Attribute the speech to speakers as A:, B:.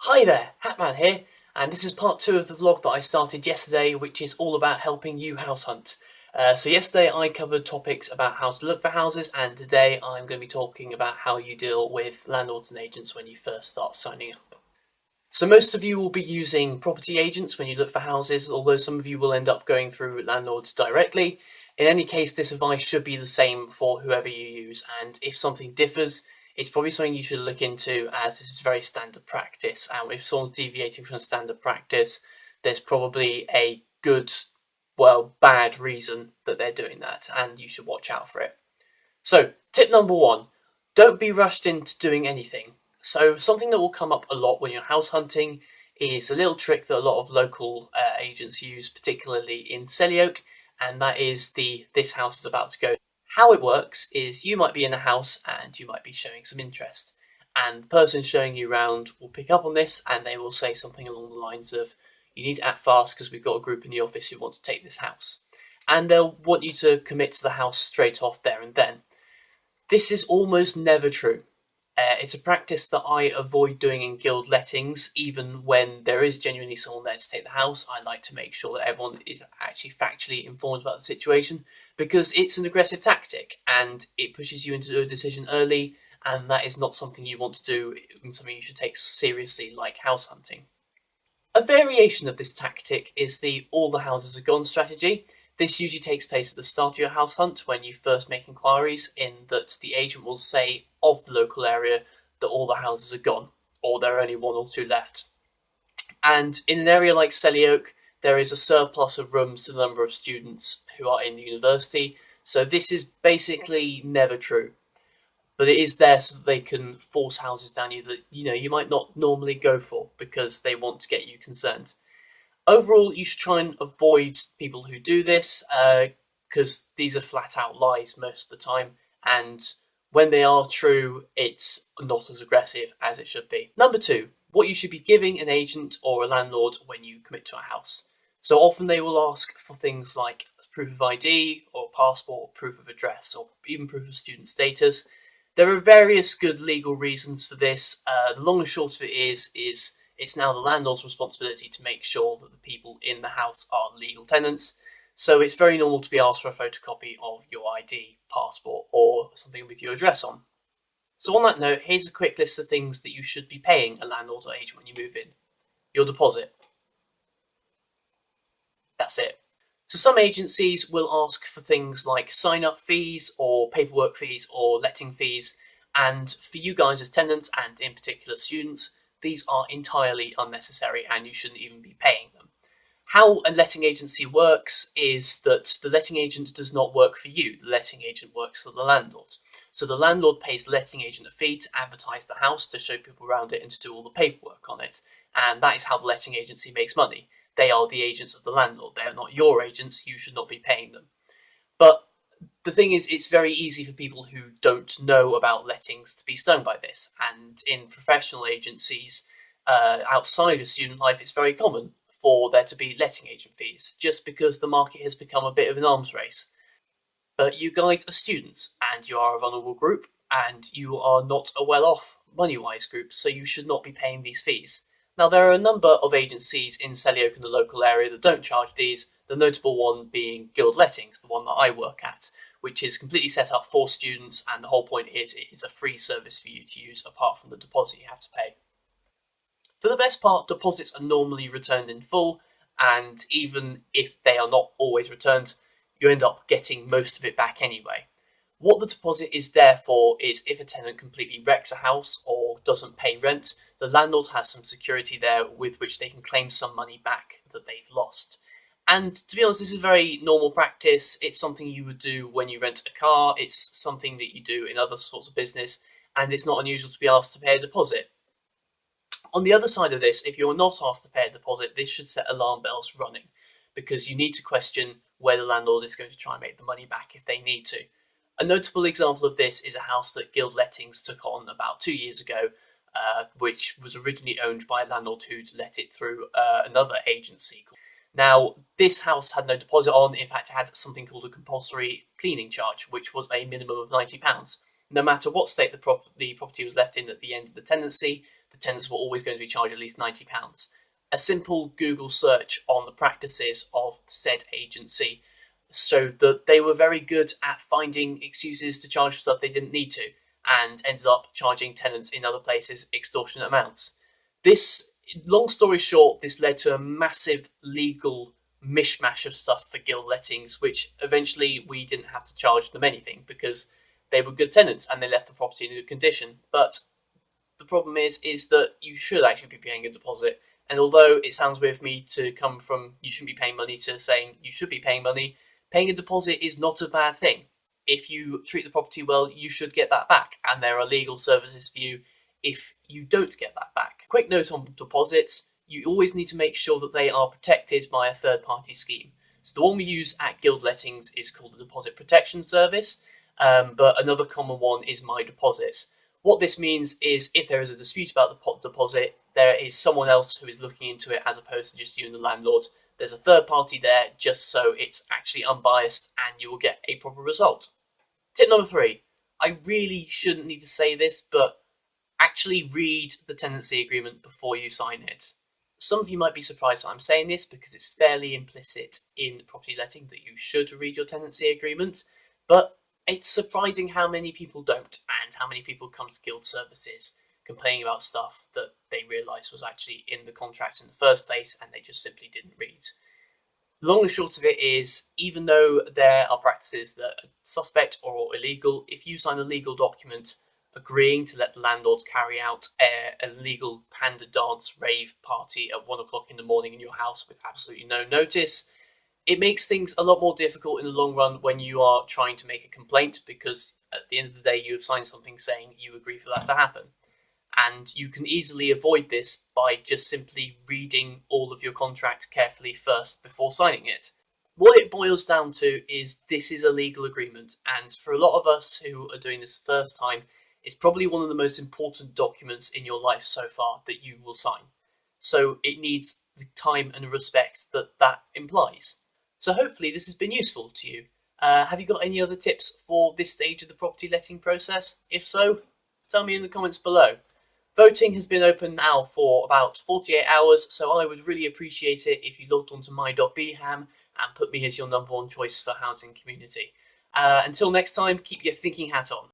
A: Hi there, HatMan here, and this is part 2 of the vlog that I started yesterday, which is all about helping you house hunt. So yesterday I covered topics about how to look for houses, and today I'm going to be talking about how you deal with landlords and agents when you first start signing up. So most of you will be using property agents when you look for houses, although some of you will end up going through landlords directly. In any case, this advice should be the same for whoever you use, and if something differs, it's probably something you should look into, as this is very standard practice. And if someone's deviating from standard practice, there's probably a good, bad reason that they're doing that, and you should watch out for it. So, tip number 1, don't be rushed into doing anything. So, something that will come up a lot when you're house hunting is a little trick that a lot of local agents use, particularly in Selly, and that is the "this house is about to go." How it works is you might be in a house and you might be showing some interest, and the person showing you around will pick up on this and they will say something along the lines of, "You need to act fast because we've got a group in the office who want to take this house." And they'll want you to commit to the house straight off there and then. This is almost never true. It's a practice that I avoid doing in guild lettings, even when there is genuinely someone there to take the house. I like to make sure that everyone is actually factually informed about the situation, because it's an aggressive tactic and it pushes you into a decision early, and that is not something you want to do and something you should take seriously, like house hunting. A variation of this tactic is the "all the houses are gone" strategy. This usually takes place at the start of your house hunt when you first make inquiries, in that the agent will say of the local area that all the houses are gone, or there are only one or two left. And in an area like Selly, there is a surplus of rooms to the number of students who are in the university, so this is basically never true. But it is there so that they can force houses down you that you might not normally go for because they want to get you concerned. Overall, you should try and avoid people who do this, because these are flat out lies most of the time, and when they are true, it's not as aggressive as it should be. Number 2, what you should be giving an agent or a landlord when you commit to a house. So often they will ask for things like proof of ID or passport, or proof of address, or even proof of student status. There are various good legal reasons for this. The long and short of it is it's now the landlord's responsibility to make sure that the people in the house are legal tenants. So it's very normal to be asked for a photocopy of your ID, passport, or something with your address on. So on that note, here's a quick list of things that you should be paying a landlord or agent when you move in. Your deposit. That's it. So some agencies will ask for things like sign-up fees or paperwork fees or letting fees, and for you guys as tenants and in particular students, these are entirely unnecessary and you shouldn't even be paying them. How a letting agency works is that the letting agent does not work for you. The letting agent works for the landlord. So the landlord pays the letting agent a fee to advertise the house, to show people around it, and to do all the paperwork on it. And that is how the letting agency makes money. They are the agents of the landlord. They are not your agents. You should not be paying them. But the thing is, it's very easy for people who don't know about lettings to be stung by this. And in professional agencies, outside of student life, it's very common for there to be letting agent fees, just because the market has become a bit of an arms race. But you guys are students, and you are a vulnerable group, and you are not a well-off money-wise group, so you should not be paying these fees. Now, there are a number of agencies in Selly and the local area that don't charge these, the notable one being Guild Lettings, the one that I work at, which is completely set up for students, and the whole point is it is a free service for you to use apart from the deposit you have to pay. For the best part, deposits are normally returned in full, and even if they are not always returned, you end up getting most of it back anyway. What the deposit is there for is if a tenant completely wrecks a house or doesn't pay rent, the landlord has some security there with which they can claim some money back that they've lost. And to be honest, this is very normal practice. It's something you would do when you rent a car, it's something that you do in other sorts of business, and it's not unusual to be asked to pay a deposit. On the other side of this, if you're not asked to pay a deposit, this should set alarm bells running, because you need to question where the landlord is going to try and make the money back if they need to. A notable example of this is a house that Guild Lettings took on about 2 years ago, which was originally owned by a landlord who'd let it through another agency. Now, this house had no deposit on. In fact, it had something called a compulsory cleaning charge, which was a minimum of £90. No matter what state the property was left in at the end of the tenancy the tenants were always going to be charged at least £90. A simple Google search on the practices of said agency showed that they were very good at finding excuses to charge for stuff they didn't need to, and ended up charging tenants in other places extortionate amounts. This, long story short, this led to a massive legal mishmash of stuff for guild lettings, which eventually we didn't have to charge them anything because they were good tenants and they left the property in good condition. But the problem is that you should actually be paying a deposit. And although it sounds weird for me to come from you shouldn't be paying money to saying you should be paying money, paying a deposit is not a bad thing. If you treat the property well, you should get that back, and there are legal services for you if you don't get that back. Quick note on deposits: you always need to make sure that they are protected by a third-party scheme. So the one we use at Guild Lettings is called the Deposit Protection Service, but another common one is My Deposits. What this means is if there is a dispute about the deposit, there is someone else who is looking into it as opposed to just you and the landlord. There's a third party there just so it's actually unbiased and you will get a proper result. Tip number 3. I really shouldn't need to say this, but actually read the tenancy agreement before you sign it. Some of you might be surprised that I'm saying this because it's fairly implicit in property letting that you should read your tenancy agreement, but it's surprising how many people don't and how many people come to guild services complaining about stuff that they realise was actually in the contract in the first place and they just simply didn't read. Long and short of it is, even though there are practices that are suspect or illegal, if you sign a legal document agreeing to let the landlords carry out a legal panda dance rave party at 1 o'clock in the morning in your house with absolutely no notice, it makes things a lot more difficult in the long run when you are trying to make a complaint, because at the end of the day you have signed something saying you agree for that to happen. And you can easily avoid this by just simply reading all of your contract carefully first before signing it. What it boils down to is this is a legal agreement, and for a lot of us who are doing this first time, it's probably one of the most important documents in your life so far that you will sign. So it needs the time and respect that implies. So hopefully this has been useful to you. Have you got any other tips for this stage of the property letting process? If so, tell me in the comments below. Voting has been open now for about 48 hours, so I would really appreciate it if you logged onto my.bham and put me as your number one choice for housing community. Until next time, keep your thinking hat on.